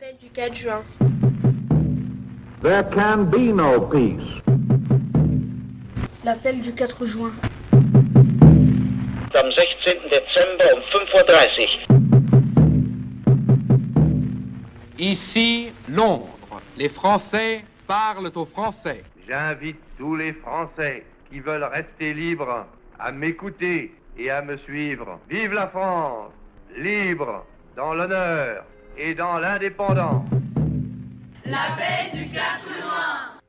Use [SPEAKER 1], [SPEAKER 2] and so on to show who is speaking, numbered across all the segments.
[SPEAKER 1] L'appel du 4 juin.
[SPEAKER 2] There can be no peace.
[SPEAKER 1] L'appel du 4 juin.
[SPEAKER 3] Am 16. Dezember um 5:30 Uhr.
[SPEAKER 4] Ici, Londres. Les Français parlent aux Français.
[SPEAKER 5] J'invite tous les Français qui veulent rester libres à m'écouter et à me suivre. Vive la France, libre, dans l'honneur et dans l'indépendance.
[SPEAKER 6] L'appel du 4 juin.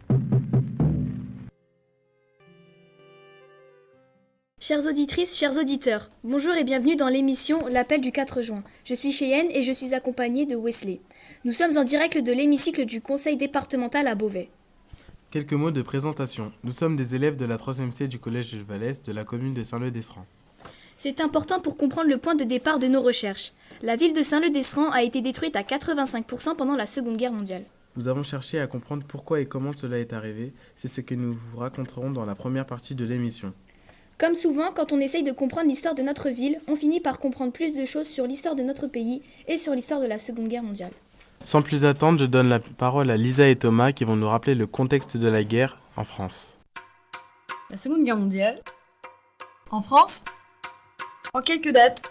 [SPEAKER 7] Chères auditrices, chers auditeurs, bonjour et bienvenue dans l'émission L'appel du 4 juin. Je suis Cheyenne et je suis accompagnée de Wesley. Nous sommes en direct de l'hémicycle du conseil départemental à Beauvais.
[SPEAKER 8] Quelques mots de présentation. Nous sommes des élèves de la 3e C du collège de Vallès de la commune de Saint-Leu-d'Esserand.
[SPEAKER 7] C'est important pour comprendre le point de départ de nos recherches. La ville de Saint-Leu-d'Esserand a été détruite à 85% pendant la Seconde Guerre mondiale.
[SPEAKER 8] Nous avons cherché à comprendre pourquoi et comment cela est arrivé. C'est ce que nous vous raconterons dans la première partie de l'émission.
[SPEAKER 7] Comme souvent, quand on essaye de comprendre l'histoire de notre ville, on finit par comprendre plus de choses sur l'histoire de notre pays et sur l'histoire de la Seconde Guerre mondiale.
[SPEAKER 8] Sans plus attendre, je donne la parole à Lisa et Thomas qui vont nous rappeler le contexte de la guerre en France.
[SPEAKER 9] La Seconde Guerre mondiale. En France. En quelques dates.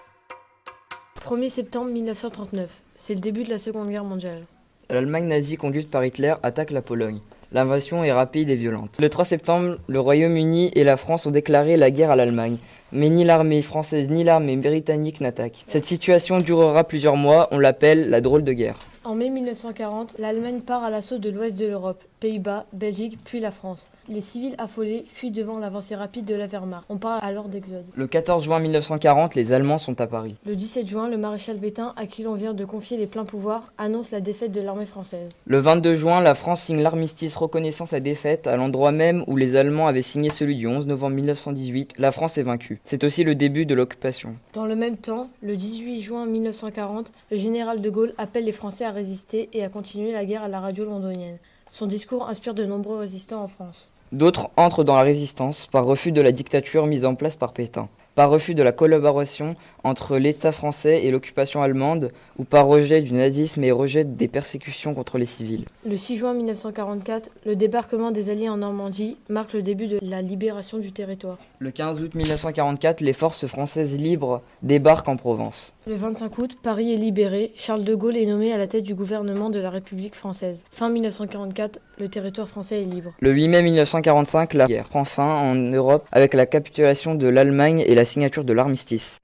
[SPEAKER 10] 1er septembre 1939. C'est le début de la Seconde Guerre mondiale.
[SPEAKER 11] L'Allemagne nazie conduite par Hitler attaque la Pologne. L'invasion est rapide et violente. Le 3 septembre, le Royaume-Uni et la France ont déclaré la guerre à l'Allemagne. Mais ni l'armée française ni l'armée britannique n'attaquent. Cette situation durera plusieurs mois, on l'appelle la drôle de guerre.
[SPEAKER 10] En mai 1940, l'Allemagne part à l'assaut de l'ouest de l'Europe, Pays-Bas, Belgique, puis la France. Les civils affolés fuient devant l'avancée rapide de la Wehrmacht. On parle alors d'exode.
[SPEAKER 11] Le 14 juin 1940, les Allemands sont à Paris.
[SPEAKER 10] Le 17 juin, le maréchal Pétain, à qui l'on vient de confier les pleins pouvoirs, annonce la défaite de l'armée française.
[SPEAKER 11] Le 22 juin, la France signe l'armistice reconnaissant sa défaite à l'endroit même où les Allemands avaient signé celui du 11 novembre 1918. La France est vaincue. C'est aussi le début de l'occupation.
[SPEAKER 10] Dans le même temps, le 18 juin 1940, le général de Gaulle appelle les Français à résister et à continuer la guerre à la radio londonienne. Son discours inspire de nombreux résistants en France.
[SPEAKER 11] D'autres entrent dans la résistance par refus de la dictature mise en place par Pétain, par refus de la collaboration entre l'État français et l'occupation allemande, ou par rejet du nazisme et rejet des persécutions contre les civils.
[SPEAKER 10] Le 6 juin 1944, le débarquement des Alliés en Normandie marque le début de la libération du territoire.
[SPEAKER 11] Le 15 août 1944, les forces françaises libres débarquent en Provence.
[SPEAKER 10] Le 25 août, Paris est libéré, Charles de Gaulle est nommé à la tête du gouvernement de la République française. Fin 1944, le territoire français est libre.
[SPEAKER 11] Le 8 mai 1945, la guerre prend fin en Europe avec la capitulation de l'Allemagne et la signature de l'armistice.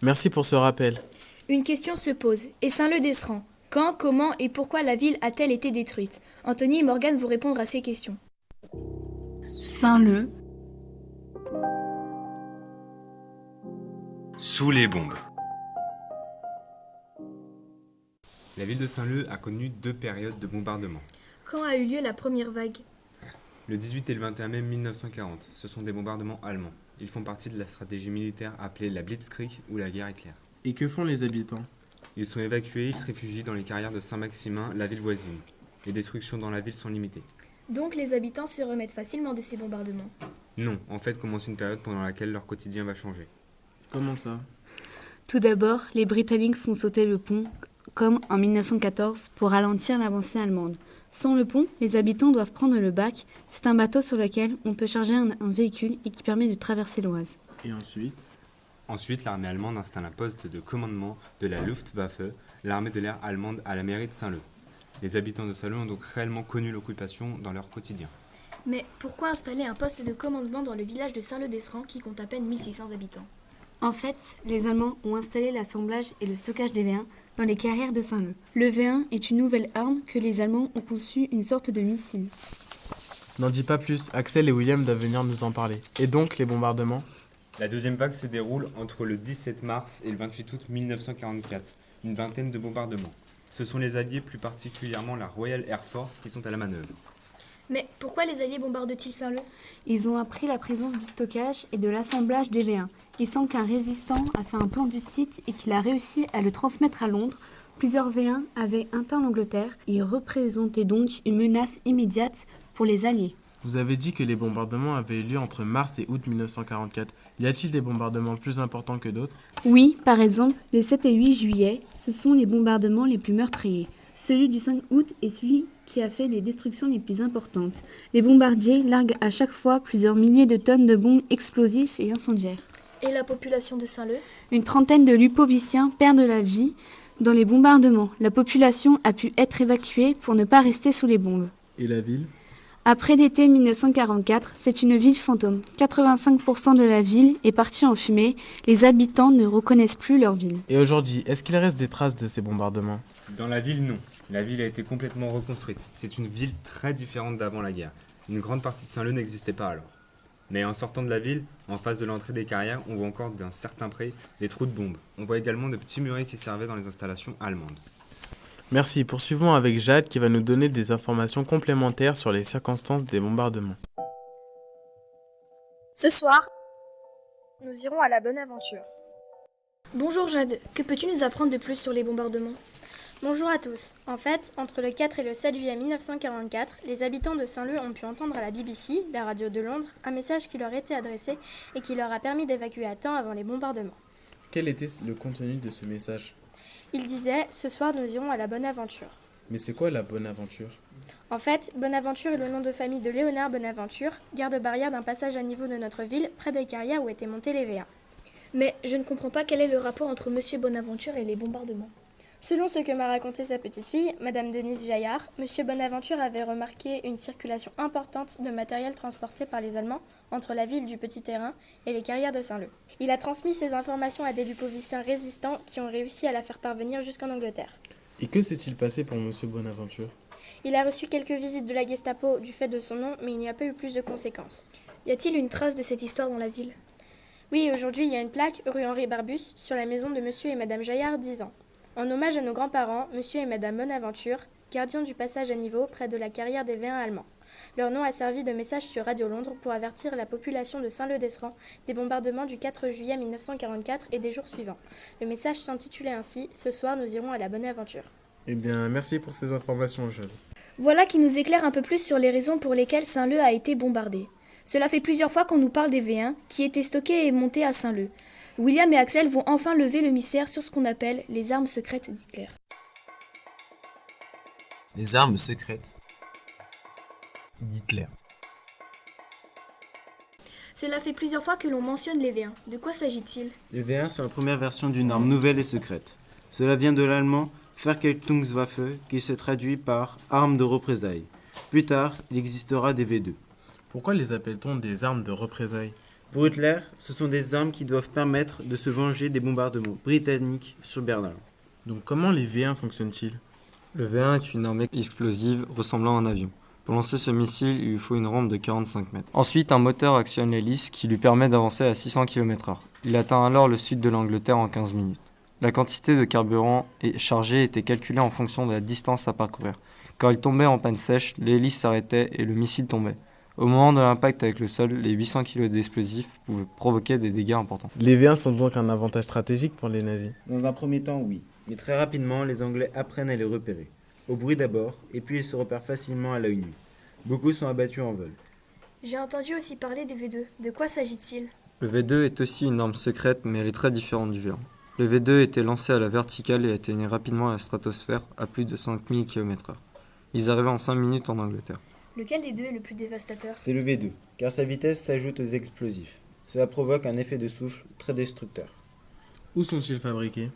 [SPEAKER 8] Merci pour ce rappel.
[SPEAKER 7] Une question se pose. Et Saint-Leu-d'Esserand, quand, comment et pourquoi la ville a-t-elle été détruite? Anthony et Morgane vont répondre à ces questions.
[SPEAKER 9] Saint-Leu.
[SPEAKER 12] Sous les bombes. La ville de Saint-Leu a connu 2 périodes de bombardement.
[SPEAKER 7] Quand a eu lieu la première vague?
[SPEAKER 12] Le 18 et le 21 mai 1940, ce sont des bombardements allemands. Ils font partie de la stratégie militaire appelée la Blitzkrieg ou la guerre éclair.
[SPEAKER 8] Et que font les habitants?
[SPEAKER 12] Ils sont évacués, ils se réfugient dans les carrières de Saint-Maximin, la ville voisine. Les destructions dans la ville sont limitées.
[SPEAKER 7] Donc les habitants se remettent facilement de ces bombardements?
[SPEAKER 12] Non, en fait commence une période pendant laquelle leur quotidien va changer.
[SPEAKER 8] Comment ça?
[SPEAKER 9] Tout d'abord, les Britanniques font sauter le pont, comme en 1914, pour ralentir l'avancée allemande. Sans le pont, les habitants doivent prendre le bac. C'est un bateau sur lequel on peut charger un véhicule et qui permet de traverser l'Oise.
[SPEAKER 8] Et ensuite?
[SPEAKER 12] Ensuite, l'armée allemande installe un poste de commandement de la Luftwaffe, l'armée de l'air allemande, à la mairie de Saint-Leu. Les habitants de Saint-Leu ont donc réellement connu l'occupation dans leur quotidien.
[SPEAKER 7] Mais pourquoi installer un poste de commandement dans le village de Saint-Leu-d'Esserand qui compte à peine 1600 habitants?
[SPEAKER 9] En fait, les Allemands ont installé l'assemblage et le stockage des V1 dans les carrières de Saint-Leu. Le V1 est une nouvelle arme que les Allemands ont conçue, une sorte de missile.
[SPEAKER 8] N'en dis pas plus, Axel et William doivent venir nous en parler. Et donc, les bombardements?
[SPEAKER 12] La deuxième vague se déroule entre le 17 mars et le 28 août 1944. Une vingtaine de bombardements. Ce sont les Alliés, plus particulièrement la Royal Air Force, qui sont à la manœuvre.
[SPEAKER 7] Mais pourquoi les Alliés bombardent-ils Saint-Leu?
[SPEAKER 9] Ils ont appris la présence du stockage et de l'assemblage des V1. Il semble qu'un résistant a fait un plan du site et qu'il a réussi à le transmettre à Londres. Plusieurs V1 avaient atteint l'Angleterre et représentaient donc une menace immédiate pour les Alliés.
[SPEAKER 8] Vous avez dit que les bombardements avaient eu lieu entre mars et août 1944. Y a-t-il des bombardements plus importants que d'autres?
[SPEAKER 9] Oui, par exemple, les 7 et 8 juillet, ce sont les bombardements les plus meurtriers. Celui du 5 août est celui qui a fait les destructions les plus importantes. Les bombardiers larguent à chaque fois plusieurs milliers de tonnes de bombes explosifs et incendiaires.
[SPEAKER 7] Et la population de Saint-Leu?
[SPEAKER 9] Une trentaine de lupoviciens perdent la vie dans les bombardements. La population a pu être évacuée pour ne pas rester sous les bombes.
[SPEAKER 8] Et la ville?
[SPEAKER 9] Après l'été 1944, c'est une ville fantôme. 85% de la ville est partie en fumée. Les habitants ne reconnaissent plus leur ville.
[SPEAKER 8] Et aujourd'hui, est-ce qu'il reste des traces de ces bombardements?
[SPEAKER 12] Dans la ville, non. La ville a été complètement reconstruite. C'est une ville très différente d'avant la guerre. Une grande partie de Saint-Leu n'existait pas alors. Mais en sortant de la ville, en face de l'entrée des carrières, on voit encore d'un certain près des trous de bombes. On voit également de petits murets qui servaient dans les installations allemandes.
[SPEAKER 8] Merci, poursuivons avec Jade qui va nous donner des informations complémentaires sur les circonstances des bombardements.
[SPEAKER 7] Ce soir, nous irons à la bonne aventure. Bonjour Jade, que peux-tu nous apprendre de plus sur les bombardements?
[SPEAKER 1] Bonjour à tous. En fait, entre le 4 et le 7 juillet 1944, les habitants de Saint-Leu ont pu entendre à la BBC, la radio de Londres, un message qui leur était adressé et qui leur a permis d'évacuer à temps avant les bombardements.
[SPEAKER 8] Quel était le contenu de ce message?
[SPEAKER 1] Il disait « Ce soir, nous irons à la bonne aventure ».
[SPEAKER 8] Mais c'est quoi la bonne aventure?
[SPEAKER 1] En fait, Bonaventure est le nom de famille de Léonard Bonaventure, garde-barrière d'un passage à niveau de notre ville, près des carrières où étaient montés les V1.
[SPEAKER 7] Mais je ne comprends pas quel est le rapport entre Monsieur Bonaventure et les bombardements.
[SPEAKER 1] Selon ce que m'a raconté sa petite fille, Madame Denise Jaillard, Monsieur Bonaventure avait remarqué une circulation importante de matériel transporté par les Allemands entre la ville du Petit Terrain et les carrières de Saint-Leu. Il a transmis ces informations à des lupoviciens résistants qui ont réussi à la faire parvenir jusqu'en Angleterre.
[SPEAKER 8] Et que s'est-il passé pour Monsieur Bonaventure?
[SPEAKER 1] Il a reçu quelques visites de la Gestapo du fait de son nom, mais il n'y a pas eu plus de conséquences.
[SPEAKER 7] Y a-t-il une trace de cette histoire dans la ville?
[SPEAKER 1] Oui, aujourd'hui il y a une plaque rue Henri Barbus sur la maison de Monsieur et Madame Jaillard, 10 ans. En hommage à nos grands-parents, Monsieur et Madame Bonaventure, gardiens du passage à niveau près de la carrière des V1 allemands. Leur nom a servi de message sur Radio Londres pour avertir la population de Saint-Leu-d'Esserand des bombardements du 4 juillet 1944 et des jours suivants. Le message s'intitulait ainsi « Ce soir, nous irons à la bonne aventure ».
[SPEAKER 8] Eh bien, merci pour ces informations, Jade.
[SPEAKER 7] Voilà qui nous éclaire un peu plus sur les raisons pour lesquelles Saint-Leu a été bombardé. Cela fait plusieurs fois qu'on nous parle des V1 qui étaient stockés et montés à Saint-Leu. William et Axel vont enfin lever le mystère sur ce qu'on appelle les armes secrètes d'Hitler.
[SPEAKER 13] Les armes secrètes d'Hitler.
[SPEAKER 7] Cela fait plusieurs fois que l'on mentionne les V1. De quoi s'agit-il?
[SPEAKER 13] Les V1 sont la première version d'une arme nouvelle et secrète. Cela vient de l'allemand Vergeltungswaffe qui se traduit par arme de représailles. Plus tard, il existera des V2.
[SPEAKER 8] Pourquoi les appelle-t-on des armes de représailles?
[SPEAKER 13] Pour Hitler, ce sont des armes qui doivent permettre de se venger des bombardements britanniques sur Berlin.
[SPEAKER 8] Donc comment les V1 fonctionnent-ils?
[SPEAKER 14] Le V1 est une arme explosive ressemblant à un avion. Pour lancer ce missile, il lui faut une rampe de 45 mètres. Ensuite, un moteur actionne l'hélice qui lui permet d'avancer à 600 km/h. Il atteint alors le sud de l'Angleterre en 15 minutes. La quantité de carburant chargé était calculée en fonction de la distance à parcourir. Quand il tombait en panne sèche, l'hélice s'arrêtait et le missile tombait. Au moment de l'impact avec le sol, les 800 kg d'explosifs pouvaient provoquer des dégâts importants.
[SPEAKER 8] Les V1 sont donc un avantage stratégique pour les nazis?
[SPEAKER 13] Dans un premier temps, oui. Mais très rapidement, les Anglais apprennent à les repérer. Au bruit d'abord, et puis ils se repèrent facilement à l'œil nu. Beaucoup sont abattus en vol.
[SPEAKER 7] J'ai entendu aussi parler des V2. De quoi s'agit-il?
[SPEAKER 14] Le V2 est aussi une arme secrète, mais elle est très différente du V1. Le V2 était lancé à la verticale et atteignait rapidement la stratosphère à plus de 5000 km/h. Ils arrivaient en 5 minutes en Angleterre.
[SPEAKER 7] Lequel des deux est le plus dévastateur?
[SPEAKER 13] C'est le V2, car sa vitesse s'ajoute aux explosifs. Cela provoque un effet de souffle très destructeur.
[SPEAKER 8] Où sont-ils fabriqués?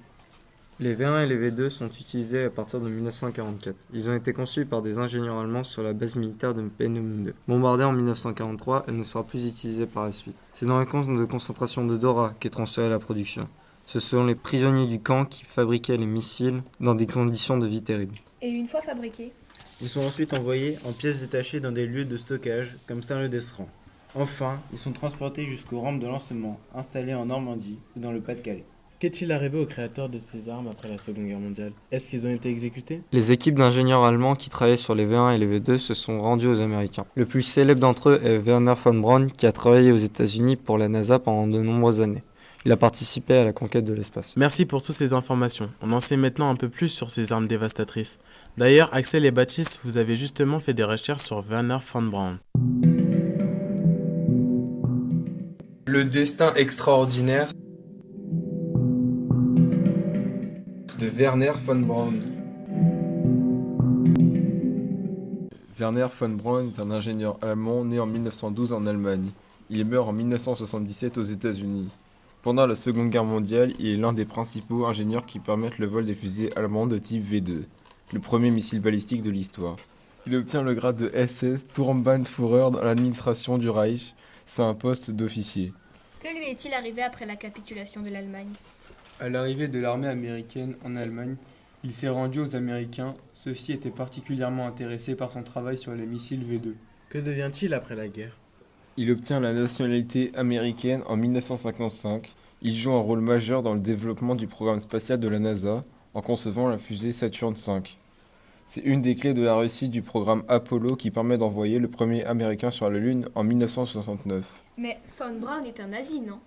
[SPEAKER 14] Les V1 et les V2 sont utilisés à partir de 1944. Ils ont été conçus par des ingénieurs allemands sur la base militaire de Peenemünde. Bombardée en 1943, elle ne sera plus utilisée par la suite. C'est dans les camps de concentration de Dora qu'est transférée la production. Ce sont les prisonniers du camp qui fabriquaient les missiles dans des conditions de vie terribles.
[SPEAKER 7] Et une fois fabriqués,
[SPEAKER 13] ils sont ensuite envoyés en pièces détachées dans des lieux de stockage comme Saint-Leu-d'Esserand. Enfin, ils sont transportés jusqu'aux rampes de lancement installées en Normandie ou dans le Pas-de-Calais.
[SPEAKER 8] Qu'est-il arrivé aux créateurs de ces armes après la Seconde Guerre mondiale? Est-ce qu'ils ont été exécutés?
[SPEAKER 14] Les équipes d'ingénieurs allemands qui travaillaient sur les V1 et les V2 se sont rendues aux Américains. Le plus célèbre d'entre eux est Wernher von Braun qui a travaillé aux États-Unis pour la NASA pendant de nombreuses années. Il a participé à la conquête de l'espace.
[SPEAKER 8] Merci pour toutes ces informations. On en sait maintenant un peu plus sur ces armes dévastatrices. D'ailleurs, Axel et Baptiste, vous avez justement fait des recherches sur Wernher von Braun.
[SPEAKER 15] Le destin extraordinaire de Wernher von Braun.
[SPEAKER 16] Werner von Braun est un ingénieur allemand né en 1912 en Allemagne. Il meurt en 1977 aux États-Unis. Pendant la Seconde Guerre mondiale, il est l'un des principaux ingénieurs qui permettent le vol des fusées allemandes de type V2, le premier missile balistique de l'histoire. Il obtient le grade de SS Turmbannführer dans l'administration du Reich. C'est un poste d'officier.
[SPEAKER 7] Que lui est-il arrivé après la capitulation de l'Allemagne?
[SPEAKER 17] À l'arrivée de l'armée américaine en Allemagne, il s'est rendu aux Américains. Ceux-ci étaient particulièrement intéressés par son travail sur les missiles V2.
[SPEAKER 8] Que devient-il après la guerre?
[SPEAKER 16] Il obtient la nationalité américaine en 1955. Il joue un rôle majeur dans le développement du programme spatial de la NASA en concevant la fusée Saturn V. C'est une des clés de la réussite du programme Apollo qui permet d'envoyer le premier Américain sur la Lune en 1969.
[SPEAKER 7] Mais von Braun est un nazi, non?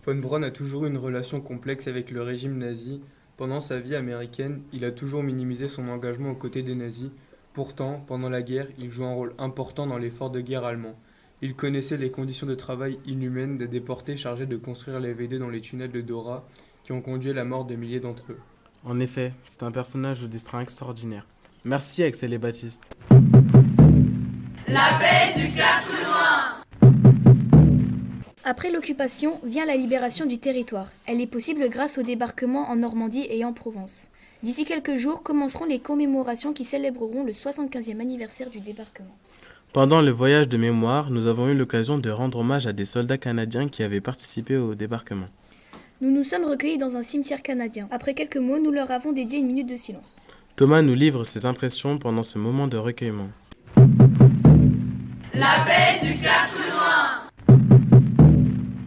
[SPEAKER 17] Von Braun a toujours eu une relation complexe avec le régime nazi. Pendant sa vie américaine, il a toujours minimisé son engagement aux côtés des nazis. Pourtant, pendant la guerre, il joue un rôle important dans l'effort de guerre allemand. Il connaissait les conditions de travail inhumaines des déportés chargés de construire les V2 dans les tunnels de Dora, qui ont conduit à la mort de milliers d'entre eux.
[SPEAKER 8] En effet, c'est un personnage au destin extraordinaire. Merci Axel et Baptiste.
[SPEAKER 6] La paix du 4 juin.
[SPEAKER 7] Après l'occupation vient la libération du territoire. Elle est possible grâce au débarquement en Normandie et en Provence. D'ici quelques jours commenceront les commémorations qui célébreront le 75e anniversaire du débarquement.
[SPEAKER 8] Pendant le voyage de mémoire, nous avons eu l'occasion de rendre hommage à des soldats canadiens qui avaient participé au débarquement.
[SPEAKER 7] Nous nous sommes recueillis dans un cimetière canadien. Après quelques mots, nous leur avons dédié une minute de silence.
[SPEAKER 8] Thomas nous livre ses impressions pendant ce moment de recueillement.
[SPEAKER 6] La paix du 4 juin.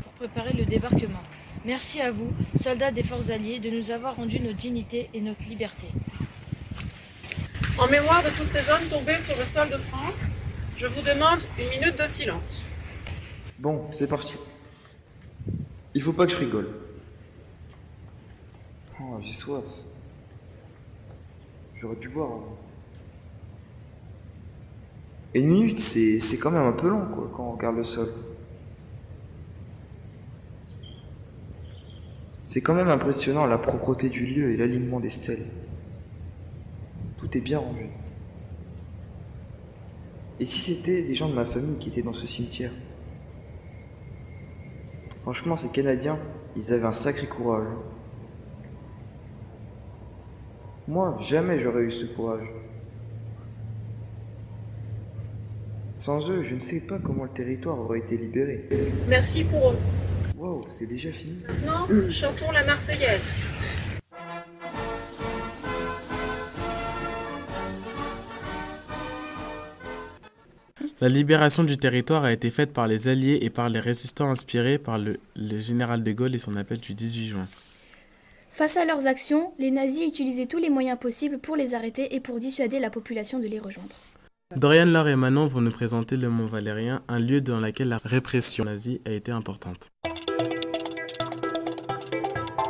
[SPEAKER 18] Pour préparer le débarquement. Merci à vous, soldats des forces alliées, de nous avoir rendu notre dignité et notre liberté.
[SPEAKER 19] En mémoire de tous ces hommes tombés sur le sol de France, je vous demande une minute de silence.
[SPEAKER 20] Bon, c'est parti. Il faut pas que je rigole. Oh, j'ai soif. J'aurais dû boire avant. Et une minute, c'est quand même un peu long, quoi, quand on regarde le sol. C'est quand même impressionnant la propreté du lieu et l'alignement des stèles. Tout est bien rendu. Et si c'était des gens de ma famille qui étaient dans ce cimetière? Franchement, ces Canadiens, ils avaient un sacré courage. Moi, jamais j'aurais eu ce courage. Sans eux, je ne sais pas comment le territoire aurait été libéré.
[SPEAKER 19] Merci pour eux.
[SPEAKER 20] Wow, c'est déjà fini.
[SPEAKER 19] Maintenant, chantons la Marseillaise.
[SPEAKER 8] La libération du territoire a été faite par les Alliés et par les résistants inspirés par le général de Gaulle et son appel du 18 juin.
[SPEAKER 7] Face à leurs actions, les nazis utilisaient tous les moyens possibles pour les arrêter et pour dissuader la population de les rejoindre.
[SPEAKER 8] Dorian, Laure et Manon vont nous présenter le Mont Valérien, un lieu dans lequel la répression nazie a été importante.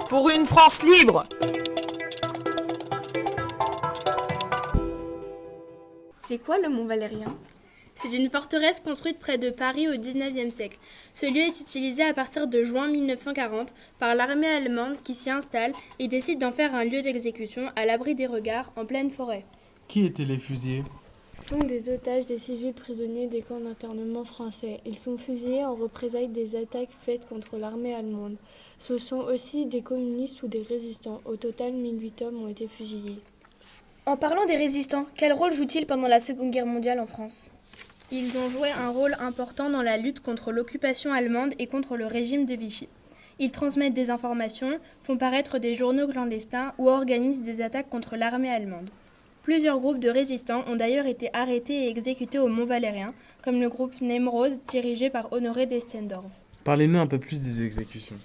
[SPEAKER 21] Pour une France libre!
[SPEAKER 1] C'est quoi le Mont Valérien? C'est une forteresse construite près de Paris au XIXe siècle. Ce lieu est utilisé à partir de juin 1940 par l'armée allemande qui s'y installe et décide d'en faire un lieu d'exécution à l'abri des regards en pleine forêt.
[SPEAKER 8] Qui étaient les fusillés?
[SPEAKER 10] Ce sont des otages, des civils prisonniers des camps d'internement français. Ils sont fusillés en représailles des attaques faites contre l'armée allemande. Ce sont aussi des communistes ou des résistants. Au total, 1008 hommes ont été fusillés.
[SPEAKER 7] En parlant des résistants, quel rôle jouent-ils pendant la Seconde Guerre mondiale en France?
[SPEAKER 1] Ils ont joué un rôle important dans la lutte contre l'occupation allemande et contre le régime de Vichy. Ils transmettent des informations, font paraître des journaux clandestins ou organisent des attaques contre l'armée allemande. Plusieurs groupes de résistants ont d'ailleurs été arrêtés et exécutés au Mont Valérien, comme le groupe Nemrod dirigé par Honoré Destendorf.
[SPEAKER 8] Parlez-nous un peu plus des exécutions.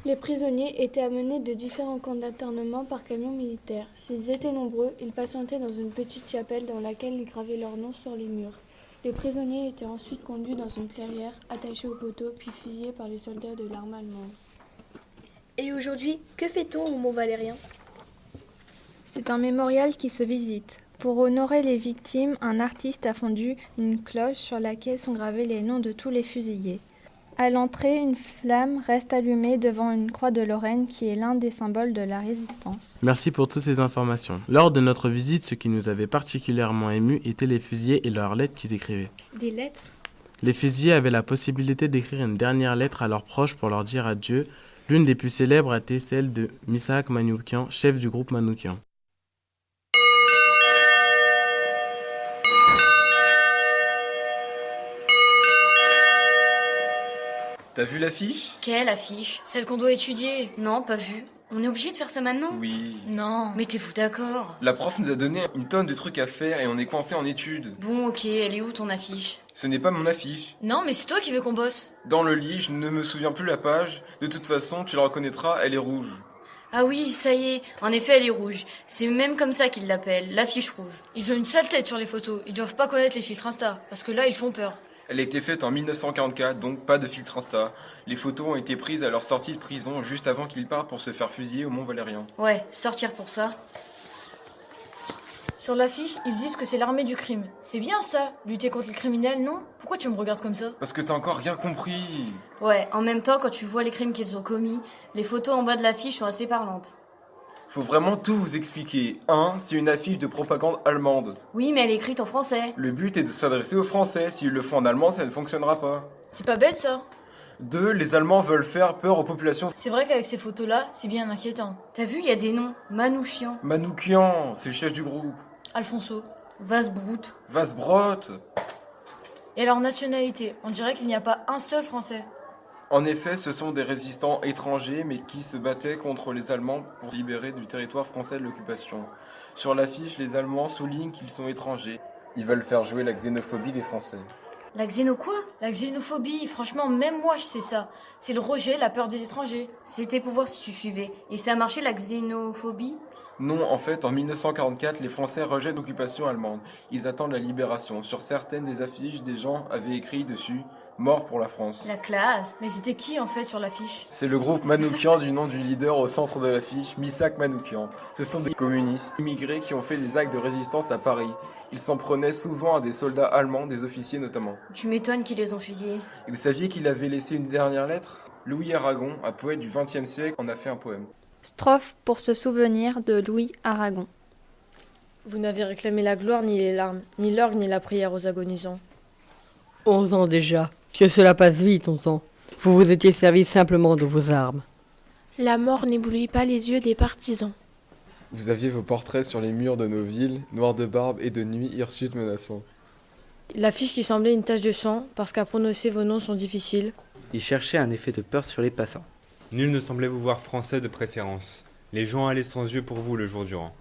[SPEAKER 10] Les prisonniers étaient amenés de différents camps d'internement par camions militaires. S'ils étaient nombreux, ils patientaient dans une petite chapelle dans laquelle ils gravaient leurs noms sur les murs. Les prisonniers étaient ensuite conduits dans une clairière, attachés au poteau, puis fusillés par les soldats de l'armée allemande.
[SPEAKER 7] Et aujourd'hui, que fait-on au Mont Valérien?
[SPEAKER 22] C'est un mémorial qui se visite. Pour honorer les victimes, un artiste a fondu une cloche sur laquelle sont gravés les noms de tous les fusillés. À l'entrée, une flamme reste allumée devant une croix de Lorraine qui est l'un des symboles de la résistance.
[SPEAKER 8] Merci pour toutes ces informations. Lors de notre visite, ce qui nous avait particulièrement émus étaient les fusiliers et leurs lettres qu'ils écrivaient.
[SPEAKER 22] Des lettres?
[SPEAKER 8] Les fusiliers avaient la possibilité d'écrire une dernière lettre à leurs proches pour leur dire adieu. L'une des plus célèbres était celle de Missak Manoukian, chef du groupe Manoukian.
[SPEAKER 2] T'as vu l'affiche?
[SPEAKER 18] Quelle affiche? Celle qu'on doit étudier? Non, pas vue. On est obligé de faire ça maintenant?
[SPEAKER 2] Oui.
[SPEAKER 18] Non, mettez-vous d'accord.
[SPEAKER 2] La prof nous a donné une tonne de trucs à faire et on est coincé en études.
[SPEAKER 18] Bon, ok, elle est où ton affiche?
[SPEAKER 2] Ce n'est pas mon affiche.
[SPEAKER 18] Non, mais c'est toi qui veux qu'on bosse.
[SPEAKER 2] Dans le lit, je ne me souviens plus la page. De toute façon, tu la reconnaîtras, elle est rouge.
[SPEAKER 18] Ah oui, ça y est, en effet elle est rouge. C'est même comme ça qu'ils l'appellent, l'affiche rouge. Ils ont une sale tête sur les photos, ils doivent pas connaître les filtres Insta, parce que là ils font peur.
[SPEAKER 2] Elle a été faite en 1944, donc pas de filtre Insta. Les photos ont été prises à leur sortie de prison, juste avant qu'ils partent pour se faire fusiller au Mont Valérien.
[SPEAKER 18] Ouais, sortir pour ça. Sur l'affiche, ils disent que c'est l'armée du crime. C'est bien ça, lutter contre les criminels, non? Pourquoi tu me regardes comme ça?
[SPEAKER 2] Parce que t'as encore rien compris.
[SPEAKER 18] Ouais, en même temps, quand tu vois les crimes qu'ils ont commis, les photos en bas de l'affiche sont assez parlantes.
[SPEAKER 2] Faut vraiment tout vous expliquer. 1. C'est une affiche de propagande allemande.
[SPEAKER 18] Oui, mais elle est écrite en français.
[SPEAKER 2] Le but est de s'adresser aux Français. S'ils le font en allemand, ça ne fonctionnera pas.
[SPEAKER 18] C'est pas bête ça.
[SPEAKER 2] 2. Les Allemands veulent faire peur aux populations.
[SPEAKER 18] C'est vrai qu'avec ces photos-là, c'est bien inquiétant. T'as vu, il y a des noms. Manouchian.
[SPEAKER 2] Manoukian, c'est le chef du groupe.
[SPEAKER 18] Alfonso. Vasbrout.
[SPEAKER 2] Vasbrot.
[SPEAKER 18] Et leur nationalité, on dirait qu'il n'y a pas un seul Français.
[SPEAKER 2] En effet, ce sont des résistants étrangers, mais qui se battaient contre les Allemands pour se libérer du territoire français de l'occupation. Sur l'affiche, les Allemands soulignent qu'ils sont étrangers. Ils veulent faire jouer la xénophobie des Français.
[SPEAKER 18] La quoi? La xénophobie, franchement, même moi je sais ça. C'est le rejet, la peur des étrangers. C'était pour voir si tu suivais. Et ça a marché la xénophobie?
[SPEAKER 2] Non, en fait, en 1944, les Français rejettent l'occupation allemande. Ils attendent la libération. Sur certaines des affiches, des gens avaient écrit dessus « Mort pour la France ».
[SPEAKER 18] La classe. Mais c'était qui en fait sur l'affiche?
[SPEAKER 2] C'est le groupe Manoukian du nom du leader au centre de l'affiche, Missak Manoukian. Ce sont des communistes immigrés qui ont fait des actes de résistance à Paris. Ils s'en prenaient souvent à des soldats allemands, des officiers notamment.
[SPEAKER 18] Tu m'étonnes qu'ils les ont fusillés.
[SPEAKER 2] Et vous saviez qu'il avait laissé une dernière lettre? Louis Aragon, un poète du XXe siècle, en a fait un poème.
[SPEAKER 22] Strophe pour se souvenir de Louis Aragon.
[SPEAKER 3] Vous n'avez réclamé la gloire, ni les larmes, ni l'orgue, ni la prière aux agonisants.
[SPEAKER 23] 11 ans déjà. Que cela passe vite, tonton. Vous vous étiez servi simplement de vos armes.
[SPEAKER 10] La mort n'éblouit pas les yeux des partisans.
[SPEAKER 16] Vous aviez vos portraits sur les murs de nos villes, noirs de barbe et de nuit hirsutes menaçants.
[SPEAKER 3] L'affiche qui semblait une tache de sang, parce qu'à prononcer vos noms sont difficiles.
[SPEAKER 24] Il cherchait un effet de peur sur les passants.
[SPEAKER 12] Nul ne semblait vous voir français de préférence. Les gens allaient sans yeux pour vous le jour durant.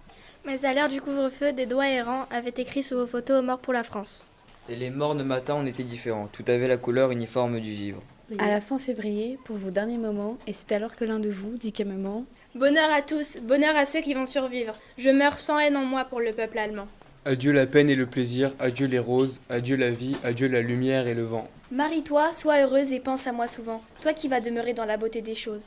[SPEAKER 1] Mais à l'heure du couvre-feu, des doigts errants avaient écrit sur vos photos « Mort pour la France ».
[SPEAKER 11] Et les morts le matin en étaient différents. Tout avait la couleur uniforme du givre.
[SPEAKER 9] À la fin février, pour vos derniers moments, et c'est alors que l'un de vous dit calmement
[SPEAKER 1] « Bonheur à tous, bonheur à ceux qui vont survivre. Je meurs sans haine en moi pour le peuple allemand. »
[SPEAKER 17] Adieu la peine et le plaisir, adieu les roses, adieu la vie, adieu la lumière et le vent.
[SPEAKER 1] Marie-toi, sois heureuse et pense à moi souvent, toi qui vas demeurer dans la beauté des choses.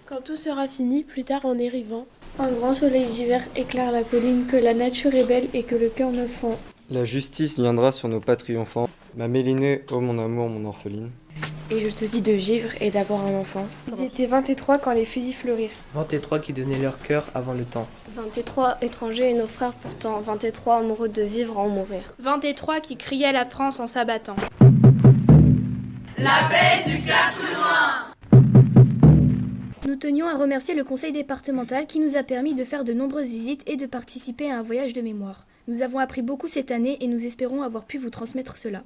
[SPEAKER 10] Quand tout sera fini, plus tard en dérivant, un grand soleil d'hiver éclaire la colline, que la nature est belle et que le cœur me fond.
[SPEAKER 14] La justice viendra sur nos pas triomphants. Ma Mélinée, ô mon amour, mon orpheline.
[SPEAKER 3] Et je te dis de vivre et d'avoir un enfant.
[SPEAKER 10] Ils étaient 23 quand les fusils fleurirent.
[SPEAKER 25] 23 qui donnaient leur cœur avant le temps.
[SPEAKER 10] 23 étrangers et nos frères pourtant. 23 amoureux de vivre en mourir.
[SPEAKER 1] 23 qui criaient la France en s'abattant.
[SPEAKER 6] La paix du 4 juin.
[SPEAKER 7] Nous tenions à remercier le conseil départemental qui nous a permis de faire de nombreuses visites et de participer à un voyage de mémoire. Nous avons appris beaucoup cette année et nous espérons avoir pu vous transmettre cela.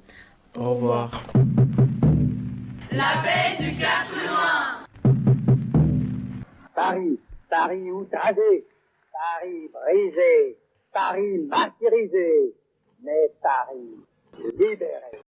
[SPEAKER 8] Au revoir.
[SPEAKER 6] La paix du 4 juin.
[SPEAKER 26] Paris, Paris outragé, Paris brisé, Paris martyrisé, mais Paris libéré.